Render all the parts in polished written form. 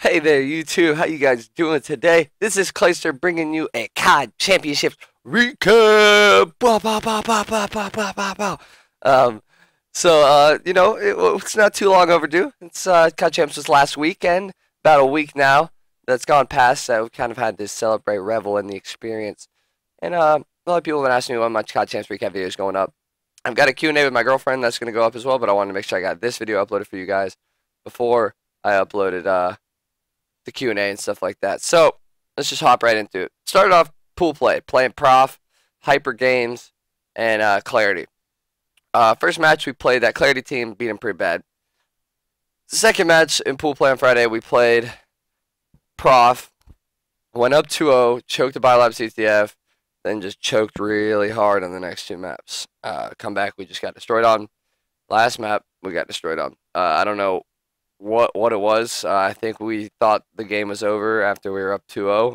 Hey there, you two. How you guys doing today? This is Clayster bringing you a CoD Championship recap. Bow, bow, bow, bow, bow, bow, bow, bow, bow. Um, it's not too long overdue. It's CoD Champs was last weekend, about a week now that's gone past. So we kind of had to celebrate, revel in the experience. And a lot of people have been asking me when my CoD Champs recap video is going up. I've got a Q&A with my girlfriend that's going to go up as well, but I wanted to make sure I got this video uploaded for you guys before I uploaded the Q&A and stuff like that. So let's just hop right into it. Started off pool play, playing Prof, Hyper Games, and Clarity. First match we played that Clarity team, beat them pretty bad. Second match in pool play on Friday, we played Prof, went up 2-0, choked the Biolab CTF, then just choked really hard on the next two maps. Come back, we just got destroyed on. Last map, we got destroyed on. I don't know what it was. I think we thought the game was over after we were up 2-0.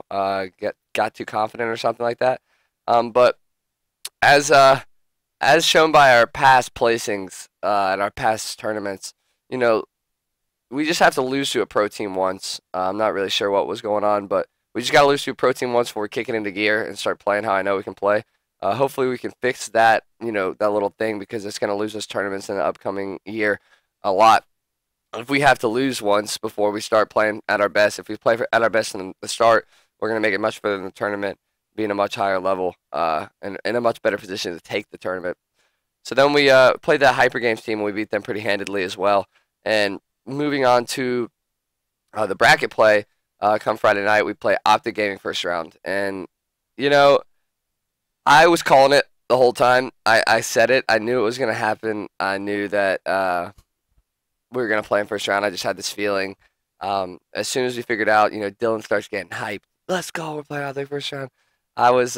Got too confident or something like that. But as shown by our past placings and our past tournaments, you know, we just have to lose to a pro team once. I'm not really sure what was going on, but we just got to lose to a pro team once before we kick it into gear and start playing how I know we can play. Hopefully we can fix that, that little thing, because it's going to lose us tournaments in the upcoming year a lot. If we have to lose once before we start playing at our best, if we play at our best in the start, we're going to make it much further in the tournament, be in a much higher level, and in a much better position to take the tournament. So then we played that Hyper Games team, and we beat them pretty handedly as well. And moving on to the bracket play, come Friday night, we play Optic Gaming first round. And, I was calling it the whole time. I said it. I knew it was going to happen. I knew that we were going to play in first round. I just had this feeling. As soon as we figured out, Dylan starts getting hyped. Let's go. We're playing Optic first round. I was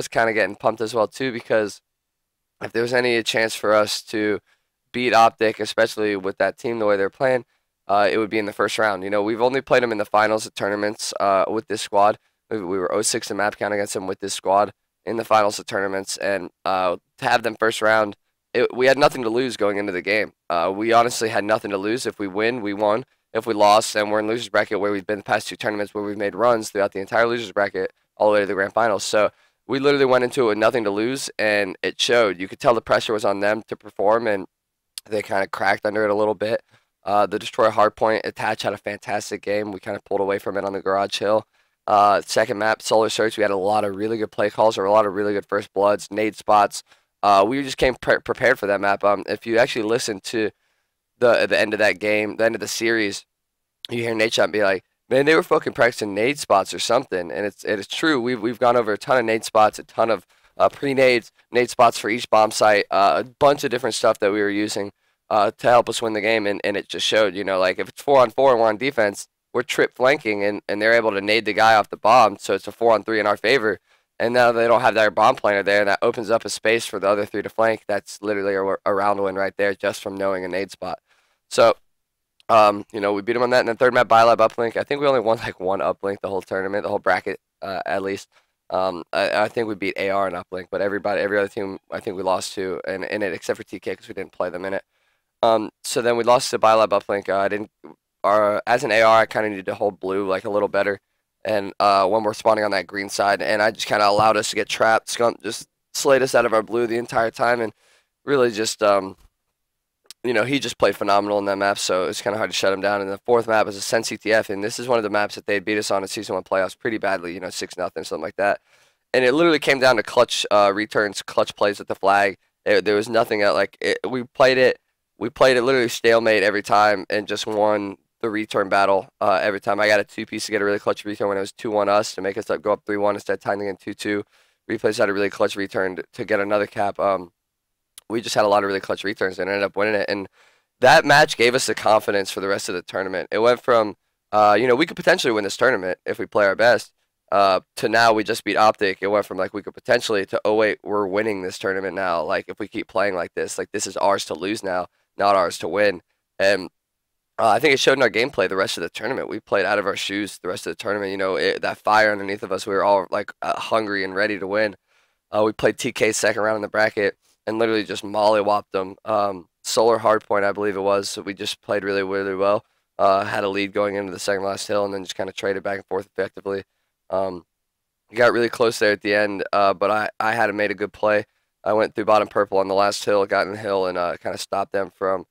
kind of getting pumped as well, too, because if there was any chance for us to beat Optic, especially with that team the way they're playing, it would be in the first round. We've only played them in the finals of tournaments with this squad. We were 0-6 in map count against them with this squad in the finals of tournaments, and to have them first round, we had nothing to lose going into the game. We honestly had nothing to lose. If we win, we won. If we lost, then we're in losers bracket, where we've been the past two tournaments, where we've made runs throughout the entire losers bracket all the way to the grand finals. So we literally went into it with nothing to lose, and it showed. You could tell the pressure was on them to perform, and they kind of cracked under it a little bit. The Destroyer Hardpoint Attach had a fantastic game. We kind of pulled away from it on the Garage Hill. Second map, Solar Search, we had a lot of really good play calls, or a lot of really good first bloods, nade spots. We just came prepared for that map. If you actually listen to the end of that game, the end of the series, you hear Nate Shot be like, "Man, they were fucking practicing nade spots or something," and it's true. We've gone over a ton of nade spots, a ton of pre-nades, nade spots for each bomb site, a bunch of different stuff that we were using to help us win the game, and it just showed. Like if it's 4-on-4 and we're on defense, we're trip flanking, and they're able to nade the guy off the bomb, so it's a 4-on-3 in our favor. And now they don't have their bomb planter there, and that opens up a space for the other three to flank. That's literally a round win right there, just from knowing a nade spot. So, we beat them on that. And then third map, Biolab uplink. I think we only won like one uplink the whole tournament, the whole bracket, at least. I think we beat AR and uplink, but every other team, I think we lost to in it, except for TK, because we didn't play them in it. So then we lost to Biolab uplink. As an AR, I kind of needed to hold blue like a little better. And when we're spawning on that green side, and I just kind of allowed us to get trapped. Skunk just slayed us out of our blue the entire time, and really just, he just played phenomenal in that map, so it's kind of hard to shut him down. And the fourth map is a Sen CTF, and this is one of the maps that they beat us on in Season 1 playoffs pretty badly, 6-0, something like that. And it literally came down to clutch returns, clutch plays with the flag. There was nothing we played it literally stalemate every time, and just won the return battle every time. I got a 2-piece to get a really clutch return when it was 2-1 us to make us go up 3-1 instead of tying again 2-2. Replays had a really clutch return to get another cap. We just had a lot of really clutch returns and ended up winning it. And that match gave us the confidence for the rest of the tournament. It went from, we could potentially win this tournament if we play our best, to now we just beat Optic. It went from we could potentially to, oh wait, we're winning this tournament now. Like if we keep playing like this is ours to lose now, not ours to win. And I think it showed in our gameplay the rest of the tournament. We played out of our shoes the rest of the tournament. That fire underneath of us, we were all hungry and ready to win. We played TK's second round in the bracket and literally just mollywopped them. Solar Hardpoint, I believe it was. So we just played really, really well. had a lead going into the second last hill, and then just kind of traded back and forth effectively. Um, got really close there at the end, but I had made a good play. I went through bottom purple on the last hill, got in the hill, and kind of stopped them from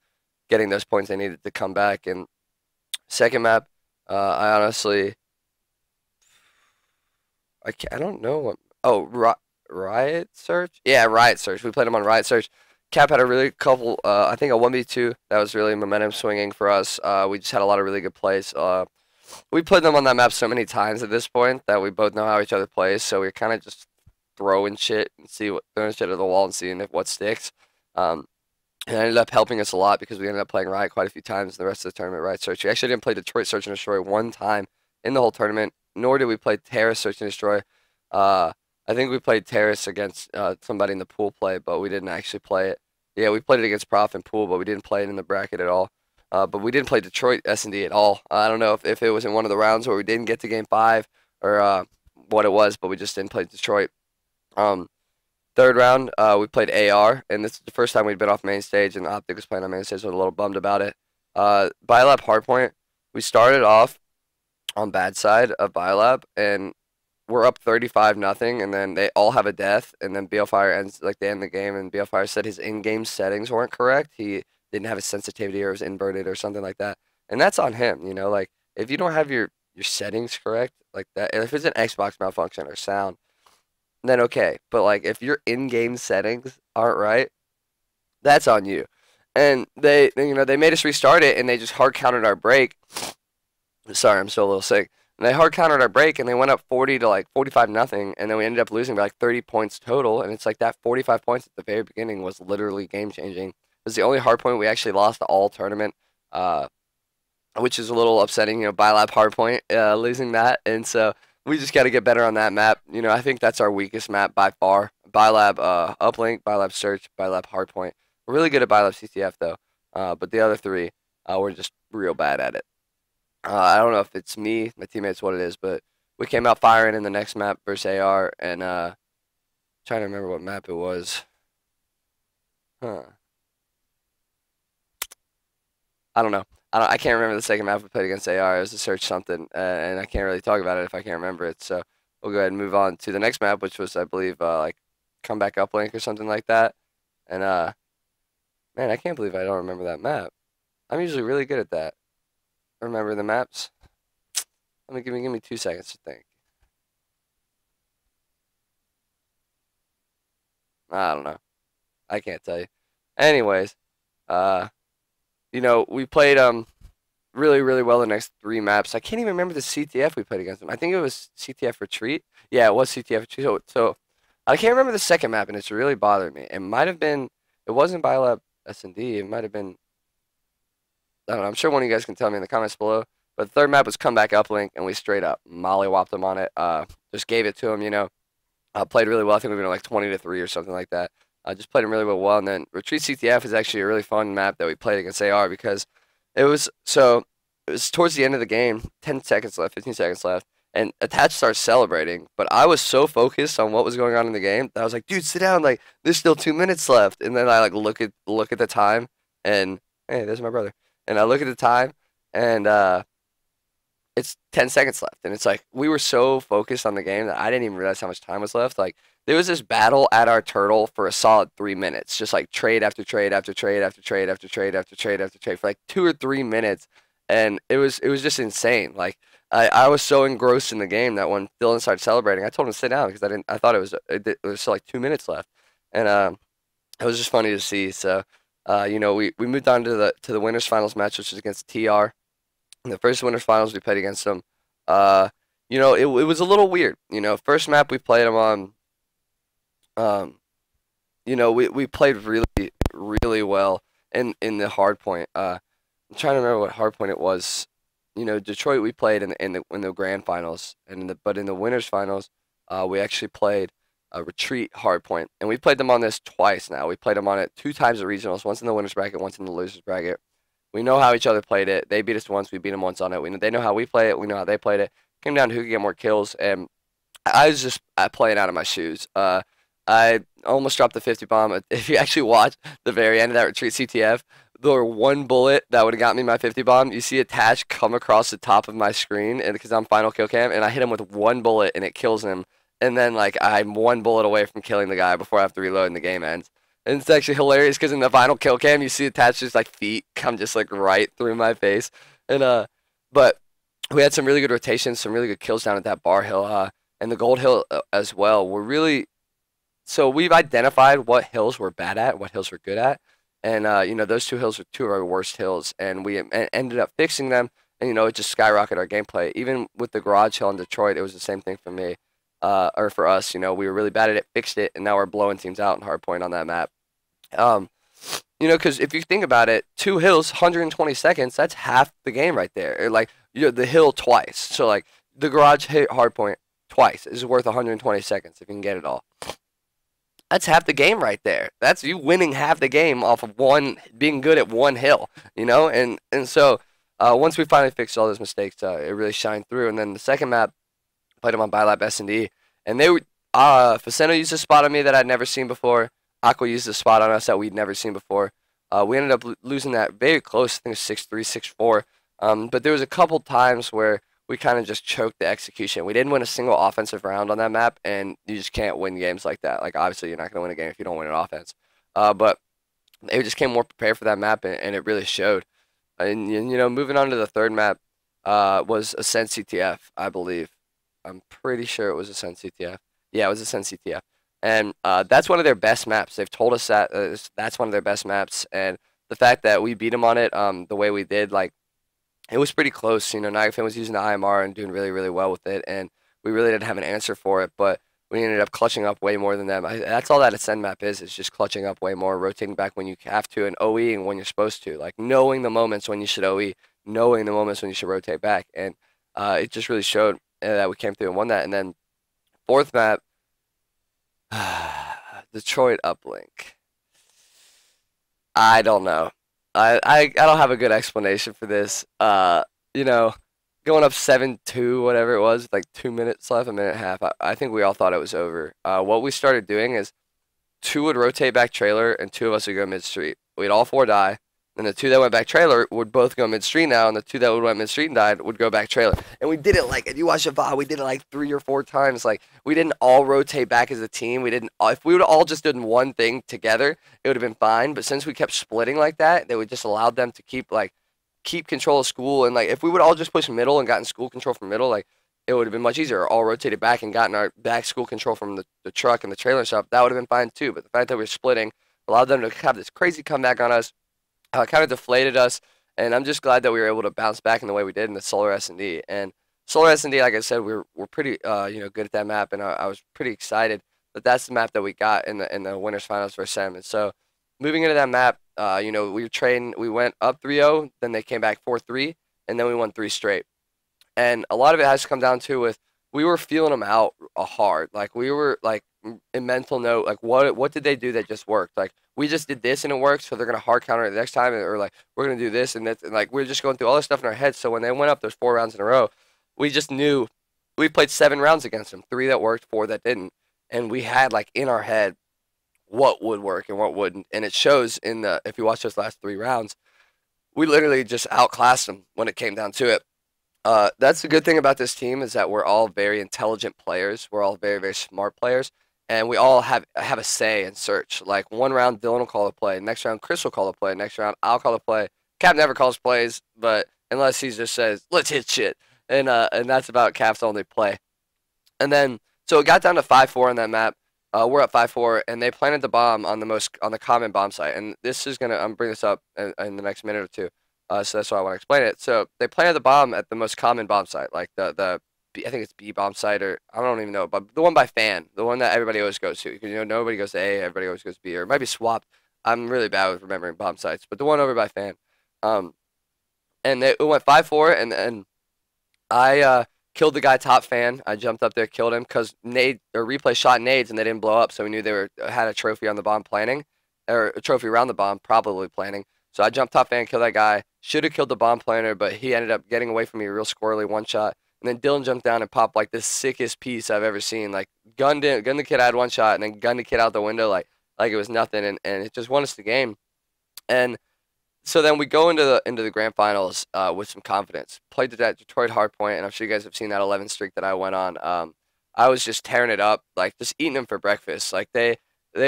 getting those points they needed to come back. And second map, I honestly, I don't know what. Oh, Riot Search? Yeah, Riot Search. We played them on Riot Search. Cap had a really couple, I think a 1v2 that was really momentum swinging for us. We just had a lot of really good plays. We played them on that map so many times at this point that we both know how each other plays, so we're kind of just throwing shit and throwing shit at the wall and seeing if what sticks. And it ended up helping us a lot because we ended up playing Riot quite a few times in the rest of the tournament. Riot Search. We actually didn't play Detroit Search and Destroy one time in the whole tournament, nor did we play Terrace Search and Destroy. I think we played Terrace against somebody in the pool play, but we didn't actually play it. Yeah, we played it against Prof and Pool, but we didn't play it in the bracket at all. But we didn't play Detroit S&D at all. I don't know if it was in one of the rounds where we didn't get to game 5 or what it was, but we just didn't play Detroit. Third round, we played AR, and this is the first time we'd been off main stage, and Optic was playing on main stage, so I was a little bummed about it. Biolab Hardpoint, we started off on bad side of Biolab, and we're up 35-0, and then they all have a death, and then BLFire ends, like, they end the game, and BLFire said his in-game settings weren't correct. He didn't have his sensitivity or it was inverted or something like that. And that's on him, you know, like, if you don't have your settings correct, like that, if it's an Xbox malfunction or sound, then okay. But, like, if your in-game settings aren't right, that's on you. And they made us restart it, and they just hard countered our break. Sorry, I'm still a little sick. And they hard countered our break, and they went up 40 to like 45-0, and then we ended up losing by like 30 points total. And it's like that 45 points at the very beginning was literally game changing. It was the only hard point we actually lost all tournament, which is a little upsetting. You know, Biolab hard point, losing that, and so we just got to get better on that map. You know, I think that's our weakest map by far. Biolab uplink, Biolab search, Biolab hard point. We're really good at Biolab CTF though, but the other three, we're just real bad at it. I don't know if it's me, my teammates, what it is, but we came out firing in the next map versus AR, and trying to remember what map it was. Huh. I don't know. I can't remember the second map we played against AR. It was a search something, and I can't really talk about it if I can't remember it. So we'll go ahead and move on to the next map, which was, I believe, like comeback uplink or something like that. And man, I can't believe I don't remember that map. I'm usually really good at that. Remember the maps. Give me 2 seconds to think. I don't know. I can't tell you. Anyways, you know, we played really, really well the next 3 maps. I can't even remember the CTF we played against them. I think it was CTF Retreat. Yeah, it was CTF Retreat. So I can't remember the second map, and it's really bothering me. It might have been, it wasn't Biolab S&D. It might have been, I don't know. I'm sure one of you guys can tell me in the comments below. But the third map was comeback uplink, and we straight up mollywopped them on it. Just gave it to them, you know. Played really well. I think we were like 20-3 or something like that. Just played them really well. And then Retreat CTF is actually a really fun map that we played against AR because it was towards the end of the game, 10 seconds left, 15 seconds left, and Attach starts celebrating. But I was so focused on what was going on in the game that I was like, dude, sit down. Like, there's still 2 minutes left. And then I like look at the time, and hey, there's my brother. And I look at the time, and it's 10 seconds left. And it's like, we were so focused on the game that I didn't even realize how much time was left. Like, there was this battle at our turtle for a solid 3 minutes. Just like trade after trade after trade after trade after trade after trade after trade for like 2 or 3 minutes. And it was just insane. Like, I was so engrossed in the game that when Dylan started celebrating, I told him to sit down because I thought it was still like 2 minutes left. And it was just funny to see. So, you know, we moved on to the winners finals match, which was against TR. In the first winners finals we played against them, you know, it was a little weird. You know, first map we played them on, you know, we played really, really well in the hard point. I'm trying to remember what hard point it was. You know, Detroit we played in the grand finals, and but in the winners finals, we actually played a Retreat hard point, and we played them on this twice now. We played them on it 2 times at regionals, once in the winners bracket, once in the losers bracket. We know how each other played it. They beat us once. We beat them once on it. They know how we play it. We know how they played it. Came down to who could get more kills, and I was just playing out of my shoes. I almost dropped the 50 bomb. If you actually watch the very end of that Retreat CTF, the one bullet that would have got me my 50 bomb, you see attached come across the top of my screen, and because I'm final kill cam, and I hit him with one bullet and it kills him, and then like I'm one bullet away from killing the guy before I have to reload and the game ends. And it's actually hilarious because in the final kill cam, you see attached just like feet come just like right through my face, and but we had some really good rotations, some really good kills down at that bar hill, and the gold hill as well. We're really so we've identified what hills we're bad at, what hills we're good at, and those two hills are two of our worst hills, and we ended up fixing them, and it just skyrocketed our gameplay. Even with the garage hill in Detroit, it was the same thing for me, or for us. We were really bad at it, fixed it, and now we're blowing teams out in hardpoint on that map. Um, because if you think about it, two hills, 120 seconds, that's half the game right there. Like the hill twice, so like the garage hit hardpoint twice is worth 120 seconds if you can get it all. That's half the game right there. That's you winning half the game off of being good at one hill, and so once we finally fixed all those mistakes, it really shined through. And then the second map, played them on Bilab S&D, and they were Faceno used a spot on me that I'd never seen before. Aqua used a spot on us that we'd never seen before. We ended up losing that very close. I think it was 6-3, 6-4. But there was a couple times where we kind of just choked the execution. We didn't win a single offensive round on that map, and you just can't win games like that. Like, obviously, you're not going to win a game if you don't win an offense. But they just came more prepared for that map, and it really showed. And, moving on to the third map was Ascent CTF, I believe. I'm pretty sure it was Ascent CTF. Yeah, it was Ascent CTF. And that's one of their best maps. They've told us that that's one of their best maps. And the fact that we beat them on it the way we did, like, it was pretty close. Nagafin was using the IMR and doing really, really well with it, and we really didn't have an answer for it, but we ended up clutching up way more than them. That's all that Ascend map is just clutching up way more, rotating back when you have to, and OEing when you're supposed to. Like, knowing the moments when you should OE, knowing the moments when you should rotate back, and it just really showed that we came through and won that. And then fourth map, Detroit uplink. I don't know. I don't have a good explanation for this. Going up 7-2, whatever it was, like 2 minutes left, a minute and a half. I think we all thought it was over. What we started doing is two would rotate back trailer, and two of us would go mid street. We'd all four die. And the two that went back trailer would both go mid street now, and the two that would went mid street and died would go back trailer. And we did it like, if you watch the VOD, we did it like 3 or 4 times. Like, we didn't all rotate back as a team. If we would have all just done one thing together, it would have been fine. But since we kept splitting like that, they would just allowed them to keep control of school. And like, if we would all just push middle and gotten school control from middle, like, it would have been much easier. All rotated back and gotten our back school control from the truck and the trailer and stuff, that would have been fine too. But the fact that we were splitting allowed them to have this crazy comeback on us. Kind of deflated us, and I'm just glad that we were able to bounce back in the way we did in the Solar S&D. And Solar S&D, like I said, we're pretty good at that map, and I was pretty excited that that's the map that we got in the winners finals for Sem. And so moving into that map, we went up 3-0, then they came back 4-3, and then we won 3 straight. And a lot of it has to come down to with we were feeling them out hard. Like, we were like in mental note, like what did they do that just worked? Like, we just did this and it worked, so they're gonna hard counter it the next time, or like we're gonna do this and that, and like we're just going through all this stuff in our heads. So when they went up those 4 rounds in a row, we just knew we played 7 rounds against them, 3 that worked, 4 that didn't, and we had like in our head what would work and what wouldn't, and it shows if you watch those last 3 rounds, we literally just outclassed them when it came down to it. That's the good thing about this team is that we're all very intelligent players. We're all very, very smart players. And we all have a say in search. Like, one round, Dylan will call a play. Next round, Chris will call a play. Next round, I'll call a play. Cap never calls plays, but unless he just says, let's hit shit. And that's about Cap's only play. And then, so it got down to 5-4 on that map. We're up 5-4, and they planted the bomb on the common bomb site. And this is I'm bring this up in the next minute or two. So that's why I want to explain it. So they planted the bomb at the most common bomb site, like I think it's B bomb site, or I don't even know, but the one by fan, the one that everybody always goes to. Because nobody goes to A, everybody always goes to B, or it might be swapped. I'm really bad with remembering bomb sites, but the one over by fan. And it went 5-4, and I killed the guy top fan. I jumped up there, killed him because replay shot nades and they didn't blow up, so we knew they had a trophy on the bomb planning, or a trophy around the bomb, probably planning. So I jumped top fan, killed that guy. Should have killed the bomb planner, but he ended up getting away from me real squirrely, one shot. And then Dylan jumped down and popped like the sickest piece I've ever seen. Like, gunned the kid, I had one shot, and then gunned the kid out the window like it was nothing, and it just won us the game. And So then we go into the grand finals with some confidence. Played that Detroit Hardpoint, and I'm sure you guys have seen that 11 streak that I went on. I was just tearing it up, like just eating them for breakfast. Like they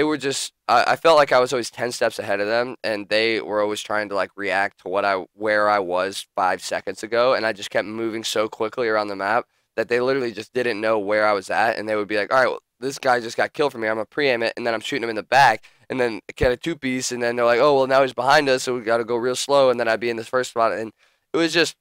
were just. I felt like I was always 10 steps ahead of them, and they were always trying to like react to where I was 5 seconds ago, and I just kept moving so quickly around the map that they literally just didn't know where I was at, and they would be like, "All right, well, this guy just got killed for me. I'm gonna pre-aim it, and then I'm shooting him in the back." And then get a two-piece, and then they're like, oh, well, now he's behind us, so we got to go real slow, and then I'd be in this first spot, and it was just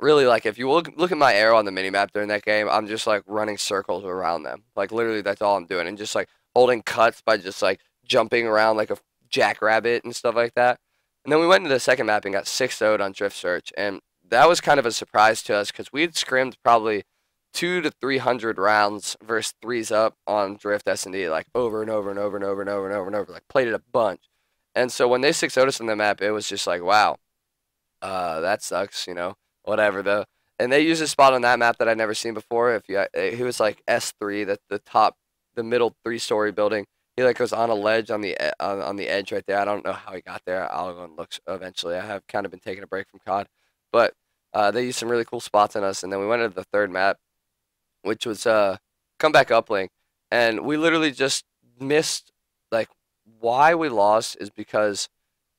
really like, if you look at my arrow on the minimap during that game, I'm just like running circles around them. Like literally that's all I'm doing, and just like holding cuts by just like jumping around like a jackrabbit and stuff like that. And then we went into the second map and got 6-0'd on Drift Search, and that was kind of a surprise to us because we had scrimmed probably 200 to 300 rounds versus threes up on Drift S&D, like over and over and over and over and over and over and over, like played it a bunch. And so when they 6-0'd us on the map, it was just like, wow, that sucks, whatever though. And they used a spot on that map that I'd never seen before. He was like S3, the top, the middle 3-story building. He like was on a ledge on on the edge right there. I don't know how he got there. I'll go and look eventually. I have kind of been taking a break from COD, but they used some really cool spots on us. And then we went into the third map, which was comeback uplink, and we literally just missed. Like, why we lost is because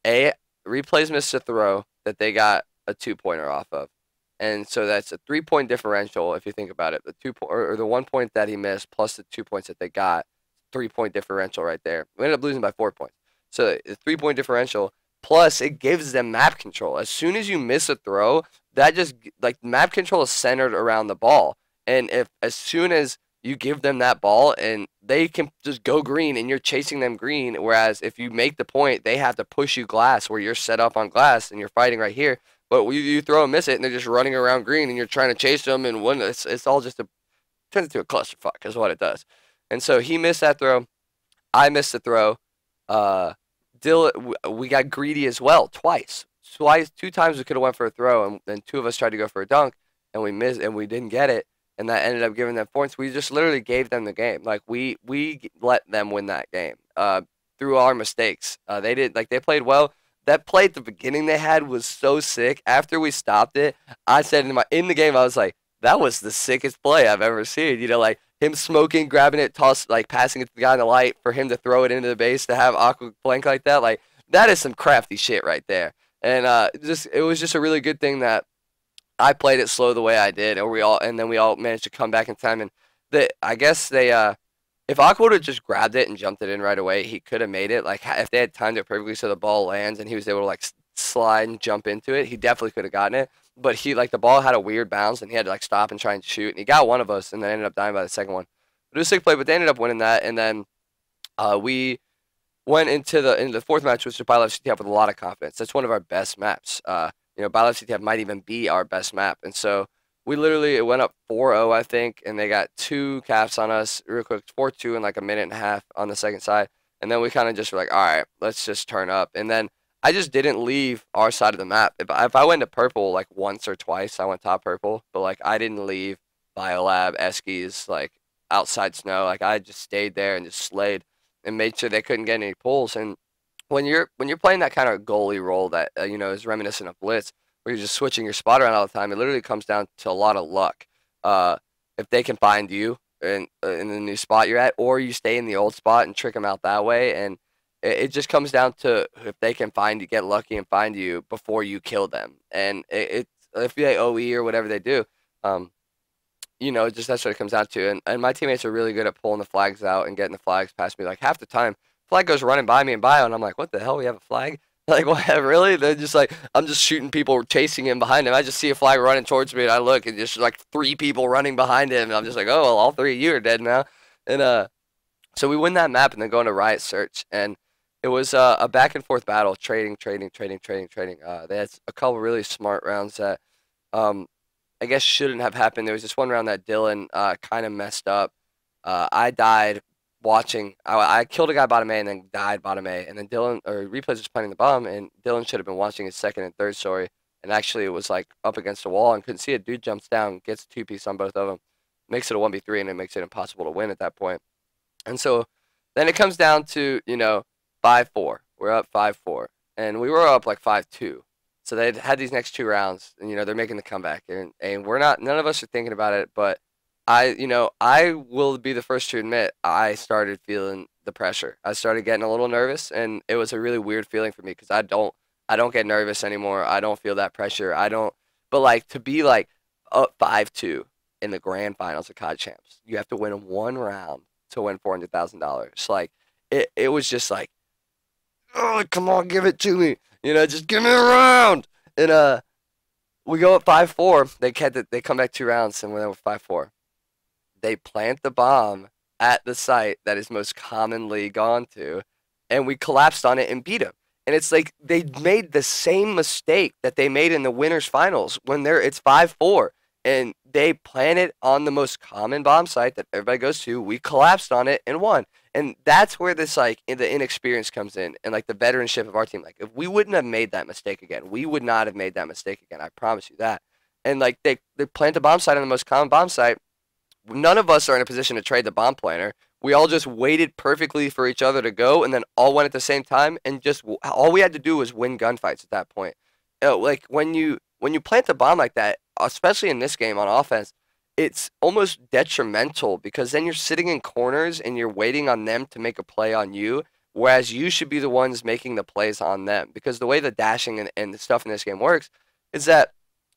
a replays missed a throw that they got a 2-pointer off of, and so that's a 3-point differential if you think about it. The or the 1 point that he missed plus the 2 points that they got, 3-point differential right there. We ended up losing by 4 points. So the 3-point differential plus it gives them map control. As soon as you miss a throw, that just like map control is centered around the ball. And if as soon as you give them that ball and they can just go green and you're chasing them green, whereas if you make the point, they have to push you glass where you're set up on glass and you're fighting right here. But you throw and miss it and they're just running around green and you're trying to chase them and when it's all just turns into a clusterfuck is what it does. And so he missed that throw. I missed the throw. Uh, we got greedy as well twice. Twice, 2 times we could have went for a throw, and then 2 of us tried to go for a dunk, and we missed, and we didn't get it, and that ended up giving them points. We just literally gave them the game. Like we let them win that game. Through our mistakes. They played well. That play at the beginning they had was so sick. After we stopped it, I said in the game I was like, that was the sickest play I've ever seen. Like him smoking, grabbing it, passing it to the guy in the light for him to throw it into the base to have aqua blank like that. Like that is some crafty shit right there. And it was just a really good thing that I played it slow the way I did, and then we all managed to come back in time. And I guess if Aqua would have just grabbed it and jumped it in right away, he could have made it. Like if they had timed it perfectly so the ball lands and he was able to like slide and jump into it, he definitely could have gotten it. But the ball had a weird bounce and he had to like stop and try and shoot, and he got one of us and then ended up dying by the second one. But it was a sick play, but they ended up winning that, and then we went into the fourth match, which was Bile FCTF with a lot of confidence. That's one of our best maps. Bile FCTF might even be our best map, and so we literally it went up 4-0, I think, and they got 2 caps on us real quick, 4-2 in like a minute and a half on the second side, and then we kind of just were like, all right, let's just turn up, and then I just didn't leave our side of the map. If I went to purple like once or twice, I went top purple, but like I didn't leave Biolab, Eskies, like outside snow. Like I just stayed there and just slayed and made sure they couldn't get any pulls. And when you're playing that kind of goalie role that is reminiscent of Blitz, where you're just switching your spot around all the time, it literally comes down to a lot of luck. If they can find you in the new spot you're at, or you stay in the old spot and trick them out that way, and it just comes down to if they can find you, get lucky and find you before you kill them. And if they OE or whatever they do, just that's what it comes down to. And my teammates are really good at pulling the flags out and getting the flags past me. Like half the time, flag goes running by me in bio, and I'm like, what the hell? We have a flag? Like, what? Really? They're just like, I'm just shooting people chasing him behind him. I just see a flag running towards me, and I look, and just like 3 people running behind him. And I'm just like, oh, well, all 3 of you are dead now. And so we win that map and then go into Riot Search. And it was a back and forth battle, trading. They had a couple really smart rounds that I guess shouldn't have happened. There was this one round that Dylan kind of messed up. I died watching. I killed a guy bottom A and then died bottom A. And then Replays was planting the bomb, and Dylan should have been watching his second and third story. And actually, it was like up against the wall and couldn't see it. Dude jumps down, gets a 2-piece on both of them, makes it a 1v3, and it makes it impossible to win at that point. And so then it comes down to 5-4. We're up 5-4. and we were up like 5-2. So they had these next 2 rounds, and they're making the comeback, and we're not. None of us are thinking about it, but I will be the first to admit I started feeling the pressure. I started getting a little nervous, and it was a really weird feeling for me because I don't get nervous anymore. I don't feel that pressure. I don't. But like to be like up 5-2 in the grand finals of CoD Champs, you have to win 1 round to win $400,000. Like it was just like, oh, come on, give it to me. Just give me a round. And we go up 5-4. They come back 2 rounds and we're over 5-4. They plant the bomb at the site that is most commonly gone to, and we collapsed on it and beat them. And it's like they made the same mistake that they made in the winners finals when it's 5-4, and they planted on the most common bomb site that everybody goes to. We collapsed on it and won. And that's where this like the inexperience comes in, and like the veteranship of our team. Like if we wouldn't have made that mistake again, we would not have made that mistake again. I promise you that. And like they plant a bomb site on the most common bomb site. None of us are in a position to trade the bomb planter. We all just waited perfectly for each other to go, and then all went at the same time, and just all we had to do was win gunfights at that point. Like when you plant a bomb like that, especially in this game on offense, it's almost detrimental because then you're sitting in corners and you're waiting on them to make a play on you, whereas you should be the ones making the plays on them. Because the way the dashing and the stuff in this game works is that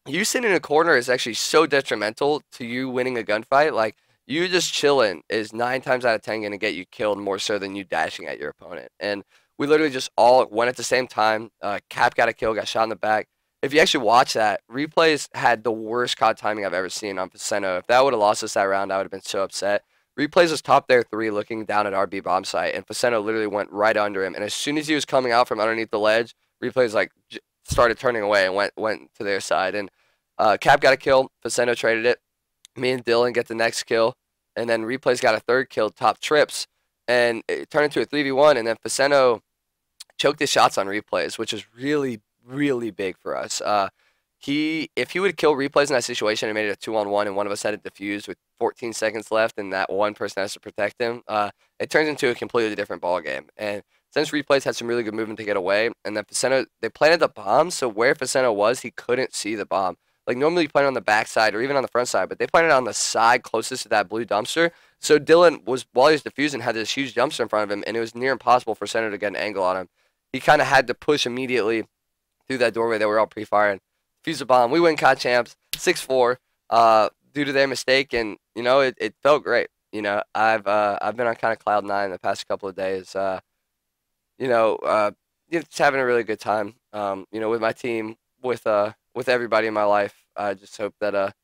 you sitting in a corner is actually so detrimental to you winning a gunfight. Like you just chilling is 9 times out of 10 going to get you killed more so than you dashing at your opponent. And we literally just all went at the same time. Cap got a kill, got shot in the back. If you actually watch that, replays had the worst COD timing I've ever seen on Faceno. If that would have lost us that round, I would have been so upset. Replays was top there 3 looking down at RB bomb site, and Faceno literally went right under him. And as soon as he was coming out from underneath the ledge, replays like started turning away and went to their side. And Cap got a kill. Faceno traded it. Me and Dylan get the next kill. And then replays got a third kill, top trips. And it turned into a 3v1. And then Faceno choked his shots on replays, which is really, really big for us. If he would kill replays in that situation and made it a 2-on-1 and one of us had it defused with 14 seconds left and that one person has to protect him, it turns into a completely different ball game. And since replays had some really good movement to get away, and then Faceno, they planted the bomb, so where Faceno was, he couldn't see the bomb. Like normally you plant it on the back side or even on the front side, but they planted it on the side closest to that blue dumpster. So Dylan was, while he was defusing, had this huge dumpster in front of him, and it was near impossible for Faceno to get an angle on him. He kind of had to push immediately through that doorway that we're all pre-firing. Fuse the bomb. We win COD Champs 6-4 due to their mistake, and it felt great. I've been on kind of cloud 9 the past couple of days. Just having a really good time. With my team, with everybody in my life. I just hope that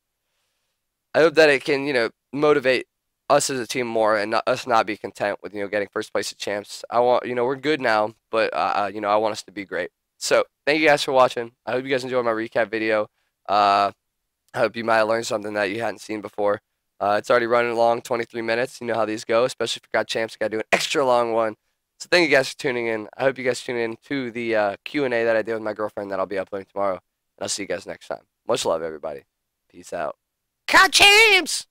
it can motivate us as a team more and us not be content with getting first place at champs. I want we're good now, but I want us to be great. So thank you guys for watching. I hope you guys enjoyed my recap video. I hope you might have learned something that you hadn't seen before. It's already running along 23 minutes. You know how these go, especially if you got champs. You got to do an extra long one. So thank you guys for tuning in. I hope you guys tune in to the Q&A that I did with my girlfriend that I'll be uploading tomorrow. And I'll see you guys next time. Much love, everybody. Peace out. CoD Champs!